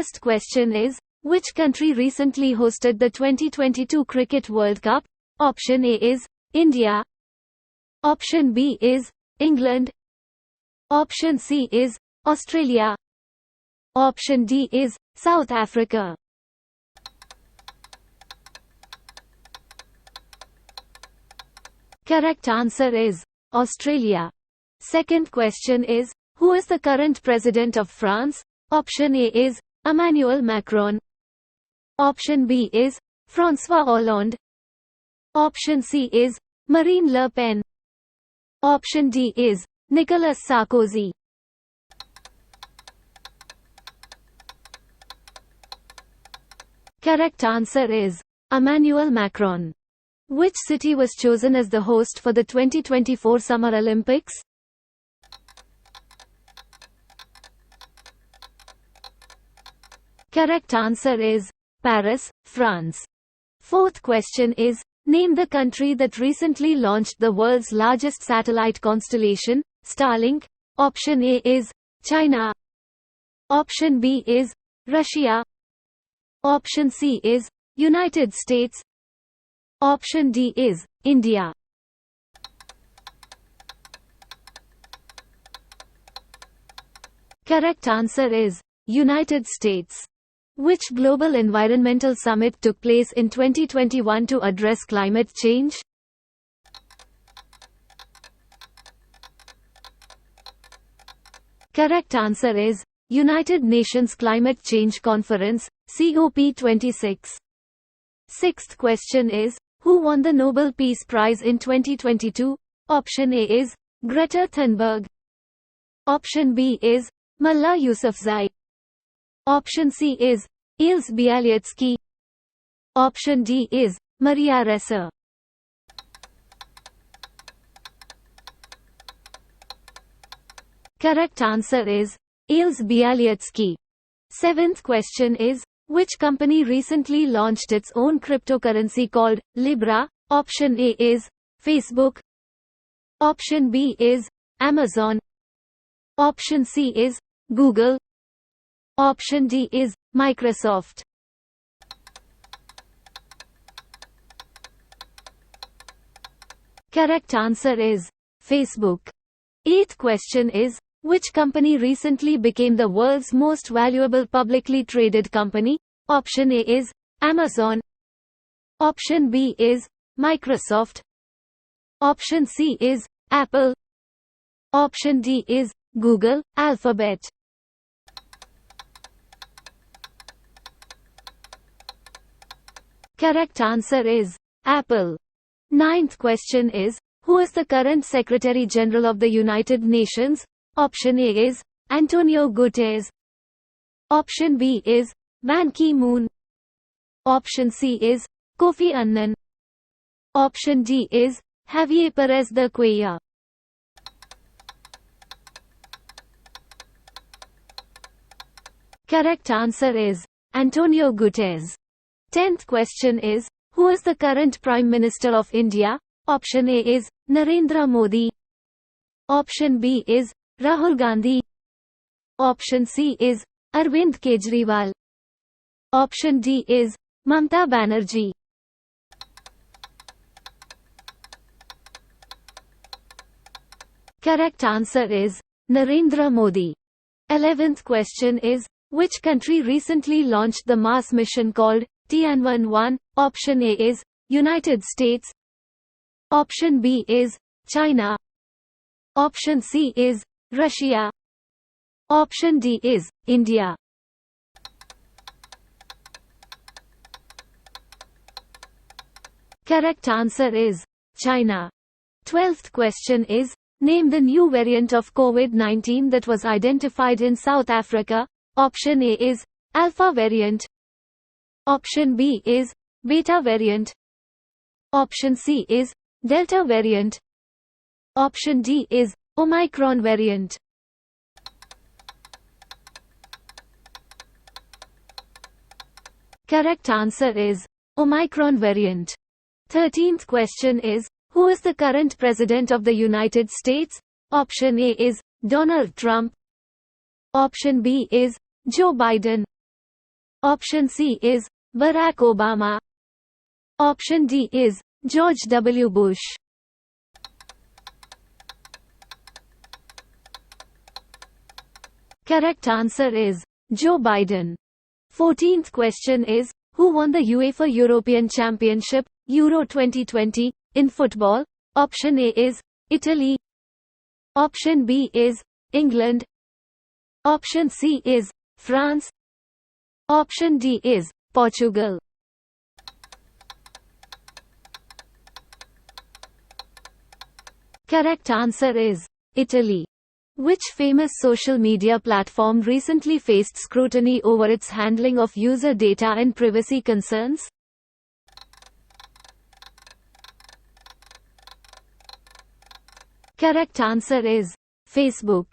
First question is, which country recently hosted the 2022 Cricket World Cup? Option A is India. Option B is England. Option C is Australia. Option D is South Africa. Correct answer is Australia. Second question is, who is the current president of France? Option A is Emmanuel Macron. Option B is François Hollande. Option C is Marine Le Pen. Option D is Nicolas Sarkozy. Correct answer is Emmanuel Macron. Which city was chosen as the host for the 2024 Summer Olympics? Correct answer is Paris, France. Fourth question is, name the country that recently launched the world's largest satellite constellation, Starlink. Option A is China. Option B is Russia. Option C is United States. Option D is India. Correct answer is United States. Which global environmental summit took place in 2021 to address climate change? Correct answer is United Nations Climate Change Conference, COP26. Sixth question is, who won the Nobel Peace Prize in 2022? Option A is Greta Thunberg. Option B is Malala Yousafzai. Option C is Ilse Bialiatski. Option D is Maria Ressa. Correct answer is Ilse Bialiatski. Seventh question is, which company recently launched its own cryptocurrency called Libra? Option A is Facebook. Option B is Amazon. Option C is Google. Option D is Microsoft. Correct answer is Facebook. Eighth question is, which company recently became the world's most valuable publicly traded company? Option A is Amazon. Option B is Microsoft. Option C is Apple. Option D is Google, Alphabet. Correct answer is Apple. Ninth question is, who is the current Secretary General of the United Nations? Option A is Antonio Guterres. Option B is Ban Ki-moon. Option C is Kofi Annan. Option D is Javier Perez de Cuellar. Correct answer is Antonio Guterres. 10th question is, who is the current Prime Minister of India? Option A is Narendra Modi. Option B is Rahul Gandhi. Option C is Arvind Kejriwal. Option D is Mamata Banerjee. Correct answer is Narendra Modi. 11th question is, which country recently launched the Mars mission called Tianwen-1? Option A is United States. Option B is China. Option C is Russia. Option D is India. Correct answer is China. 12th question is, name the new variant of COVID-19 that was identified in South Africa. Option A is Alpha variant. Option B is Beta variant. Option C is Delta variant. Option D is Omicron variant. Correct answer is Omicron variant. 13th question is, who is the current President of the United States? Option A is Donald Trump. Option B is Joe Biden. Option C is Barack Obama. Option D is George W. Bush. Correct answer is Joe Biden. 14th question is, who won the UEFA European Championship, Euro 2020, in football? Option A is Italy. Option B is England. Option C is France. Option D is Portugal. Correct answer is Italy. Which famous social media platform recently faced scrutiny over its handling of user data and privacy concerns? Correct answer is Facebook.